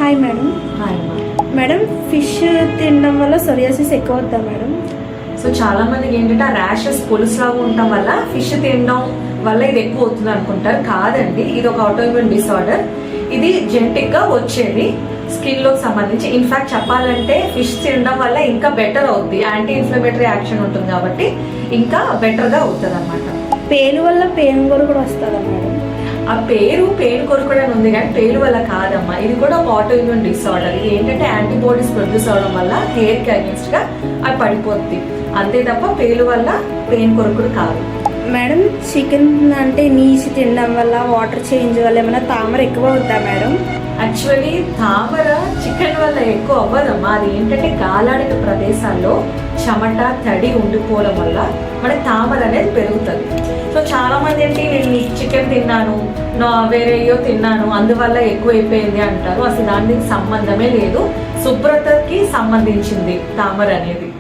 Hi madam. Hi madam, fish తినడం వల్ల psoriasis ఎక్కువ అవుతా మేడం? సో చాలా మందికి ఏంటంటే ఆ ర్యాషెస్ పొలుసులాగా ఉండటం వల్ల ఫిష్ తినడం వల్ల ఇది ఎక్కువ అవుతుంది అనుకుంటారు. కాదండి, ఇది ఒక ఆటోఇమ్యూన్ డిసార్డర్. ఇది జెనెటిక్ గా వచ్చేది, స్కిన్ లో సంబంధించి. ఇన్ఫాక్ట్ చెప్పాలంటే ఫిష్ తినడం వల్ల ఇంకా బెటర్ అవుద్ది, యాంటీ ఇన్ఫ్లమేటరీ యాక్షన్ ఉంటుంది కాబట్టి ఇంకా బెటర్ గా అవుతుంది అనమాట. పేలు వల్ల పెయిన్ కూడా వస్తుందా మేడం? ఆ పేరు పెయిన్ కొరకడం ఉంది కానీ పేరు వల్ల కాదమ్మా. ఇది కూడా ఒక ఆటోఇమ్యూన్ డిసార్డర్. ఇది ఏంటంటే యాంటీబాడీస్ ప్రొడ్యూస్ అవడం వల్ల హెయిర్ కి అగేన్స్ట్ గా అది పడిపోద్ది, అంతే తప్ప పేరు వల్ల పెయిన్ కొరకుడు కాదు. మేడం, చికెన్ అంటే నీసి తినడం వల్ల, వాటర్ చేంజ్ వల్ల ఏమైనా తామర ఎక్కువ అవుతా మేడం? యాక్చువల్లీ తామర చికెన్ వల్ల ఎక్కువ అవ్వదమ్మా. అది ఏంటంటే గాలాడిన ప్రదేశాల్లో చెమట తడి ఉండిపోవడం వల్ల మనకి తామర అనేది పెరుగుతుంది. సో చాలా మంది ఏంటి, నేను చికెన్ తిన్నాను, వేరేయో తిన్నాను అందువల్ల ఎక్కువ అయిపోయింది అంటారు. అసలు దానికి సంబంధమే లేదు, శుభ్రతకి సంబంధించింది తామర అనేది.